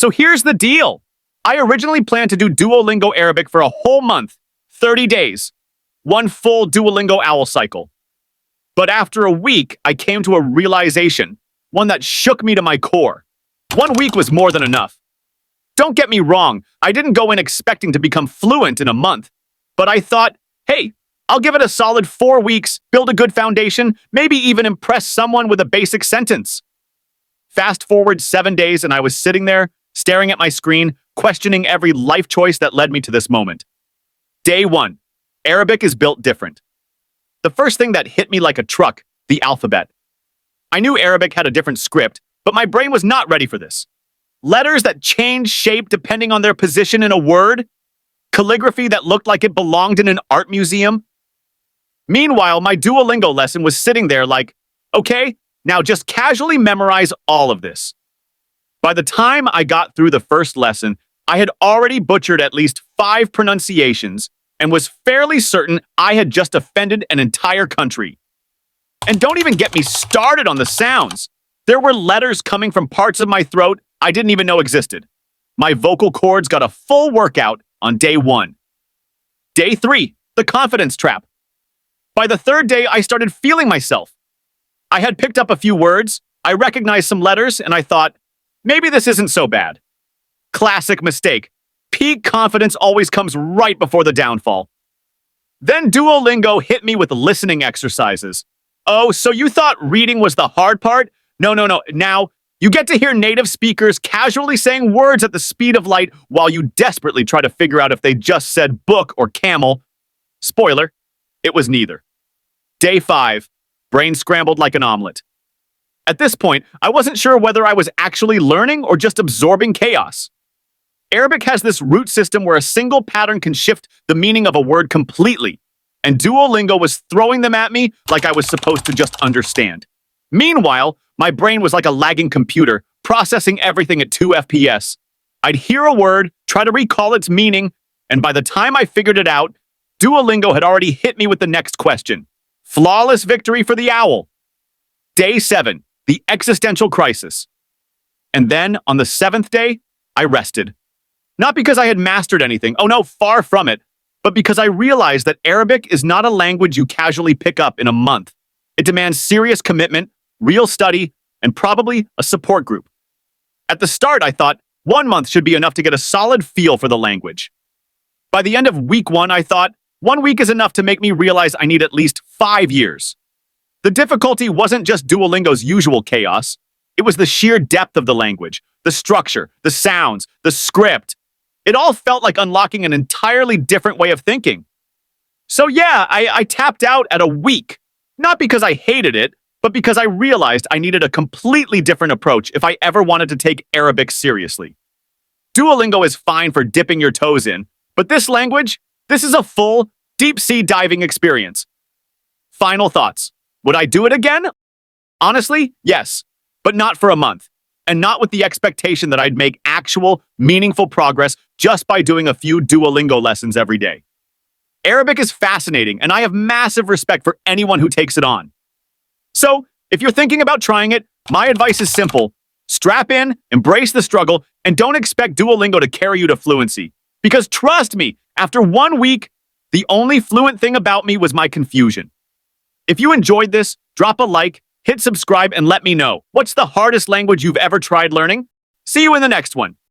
So here's the deal. I originally planned to do Duolingo Arabic for a whole month, 30 days, one full Duolingo owl cycle. But after a week, I came to a realization, one that shook me to my core. 1 week was more than enough. Don't get me wrong, I didn't go in expecting to become fluent in a month, but I thought, hey, I'll give it a solid 4 weeks, build a good foundation, maybe even impress someone with a basic sentence. Fast forward 7 days and I was sitting there, staring at my screen, questioning every life choice that led me to this moment. Day 1. Arabic is built different. The first thing that hit me like a truck, the alphabet. I knew Arabic had a different script, but my brain was not ready for this. Letters that change shape depending on their position in a word. Calligraphy that looked like it belonged in an art museum. Meanwhile, my Duolingo lesson was sitting there like, okay, now just casually memorize all of this. By the time I got through the first lesson, I had already butchered at least 5 pronunciations and was fairly certain I had just offended an entire country. And don't even get me started on the sounds. There were letters coming from parts of my throat I didn't even know existed. My vocal cords got a full workout on day 1. Day 3, the confidence trap. By the 3rd day, I started feeling myself. I had picked up a few words, I recognized some letters, and I thought, maybe this isn't so bad. Classic mistake. Peak confidence always comes right before the downfall. Then Duolingo hit me with listening exercises. Oh, so you thought reading was the hard part? No. Now, you get to hear native speakers casually saying words at the speed of light while you desperately try to figure out if they just said book or camel. Spoiler, it was neither. Day 5. Brain scrambled like an omelet. At this point, I wasn't sure whether I was actually learning or just absorbing chaos. Arabic has this root system where a single pattern can shift the meaning of a word completely, and Duolingo was throwing them at me like I was supposed to just understand. Meanwhile, my brain was like a lagging computer, processing everything at 2 FPS. I'd hear a word, try to recall its meaning, and by the time I figured it out, Duolingo had already hit me with the next question. Flawless victory for the owl. Day 7, the existential crisis. And then, on the 7th day, I rested. Not because I had mastered anything, oh no, far from it, but because I realized that Arabic is not a language you casually pick up in a month. It demands serious commitment, real study, and probably a support group. At the start, I thought 1 month should be enough to get a solid feel for the language. By the end of week 1, I thought 1 week is enough to make me realize I need at least 5 years. The difficulty wasn't just Duolingo's usual chaos. It was the sheer depth of the language, the structure, the sounds, the script. It all felt like unlocking an entirely different way of thinking. So yeah, I tapped out at a week. Not because I hated it, but because I realized I needed a completely different approach if I ever wanted to take Arabic seriously. Duolingo is fine for dipping your toes in, but this language, this is a full, deep-sea diving experience. Final thoughts. Would I do it again? Honestly, yes, but not for a month, and not with the expectation that I'd make actual, meaningful progress just by doing a few Duolingo lessons every day. Arabic is fascinating, and I have massive respect for anyone who takes it on. So, if you're thinking about trying it, my advice is simple. Strap in, embrace the struggle, and don't expect Duolingo to carry you to fluency. Because trust me, after 1 week, the only fluent thing about me was my confusion. If you enjoyed this, drop a like, hit subscribe, and let me know. What's the hardest language you've ever tried learning? See you in the next one.